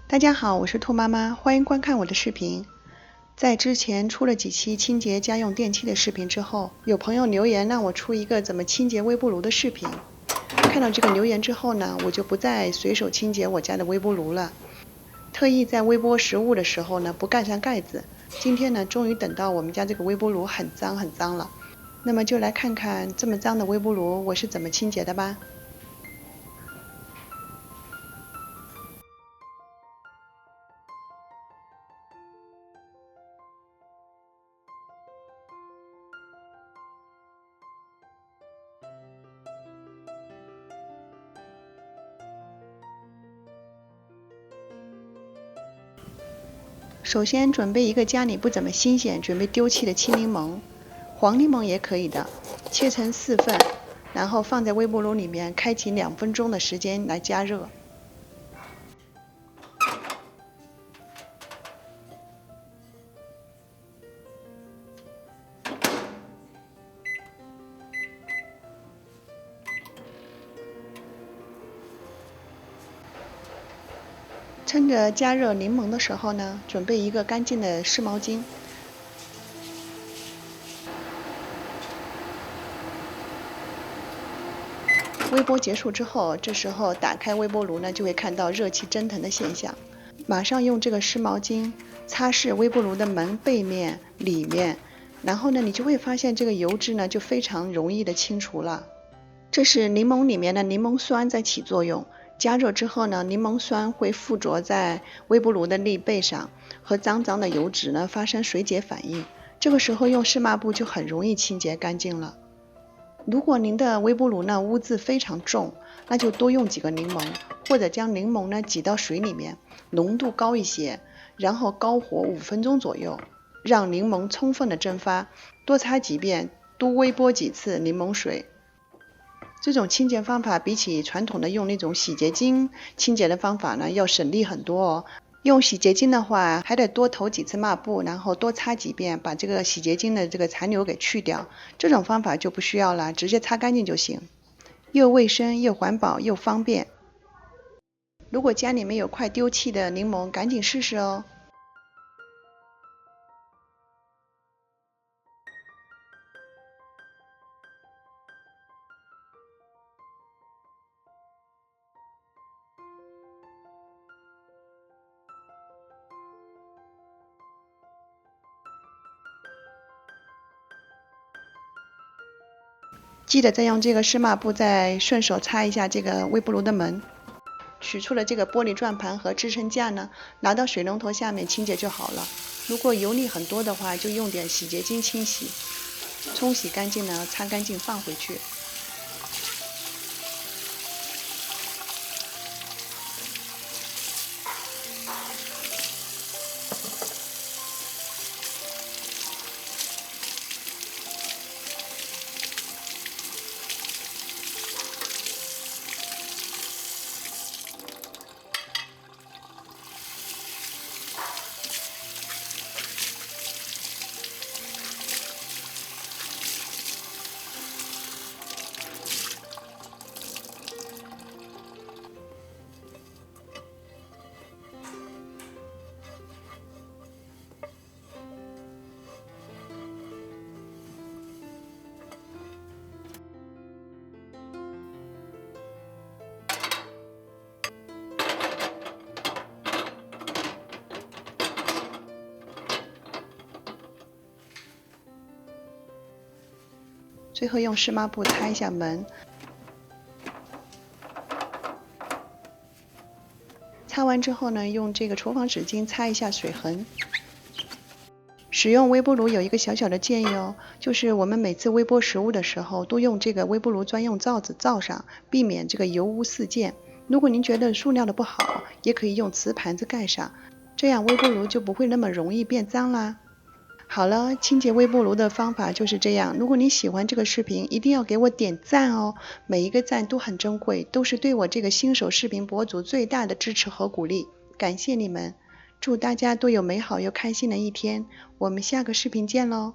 大家好，我是兔妈妈，欢迎观看我的视频。在之前出了几期清洁家用电器的视频之后，有朋友留言让我出一个怎么清洁微波炉的视频。看到这个留言之后呢，我就不再随手清洁我家的微波炉了，特意在微波食物的时候呢不盖上盖子。今天呢，终于等到我们家这个微波炉很脏了。那么就来看看这么脏的微波炉我是怎么清洁的吧。首先准备一个家里不怎么新鲜、准备丢弃的青柠檬，黄柠檬也可以的，切成4份，然后放在微波炉里面，开启2分钟的时间来加热。趁着加热柠檬的时候呢，准备一个干净的湿毛巾。微波结束之后，这时候打开微波炉呢，就会看到热气蒸腾的现象。马上用这个湿毛巾擦拭微波炉的门背面、里面，然后呢，你就会发现这个油脂呢就非常容易的清除了。这是柠檬里面的柠檬酸在起作用。加热之后呢，柠檬酸会附着在微波炉的立背上，和脏的油脂呢发生水解反应。这个时候用湿抹布就很容易清洁干净了。如果您的微波炉呢污渍非常重，那就多用几个柠檬，或者将柠檬呢挤到水里面，浓度高一些，然后高火5分钟左右，让柠檬充分的蒸发，多擦几遍，多微波几次柠檬水。这种清洁方法比起传统的用那种洗洁精清洁的方法呢要省力很多哦。用洗洁精的话，还得多投几次抹布，然后多擦几遍，把这个洗洁精的这个残留给去掉。这种方法就不需要了，直接擦干净就行，又卫生又环保又方便。如果家里面有快丢弃的柠檬，赶紧试试哦。记得再用这个湿抹布再顺手擦一下这个微波炉的门。取出了这个玻璃转盘和支撑架呢，拿到水龙头下面清洁就好了。如果油腻很多的话，就用点洗洁精清洗，冲洗干净呢，擦干净放回去。最后用湿抹布擦一下门，擦完之后呢，用这个厨房纸巾擦一下水痕。使用微波炉有一个小小的建议哦，就是我们每次微波食物的时候，都用这个微波炉专用罩子罩上，避免这个油污四溅。如果您觉得塑料的不好，也可以用瓷盘子盖上，这样微波炉就不会那么容易变脏啦。好了，清洁微波炉的方法就是这样。如果你喜欢这个视频，一定要给我点赞哦，每一个赞都很珍贵，都是对我这个新手视频博主最大的支持和鼓励，感谢你们。祝大家都有美好又开心的一天，我们下个视频见喽。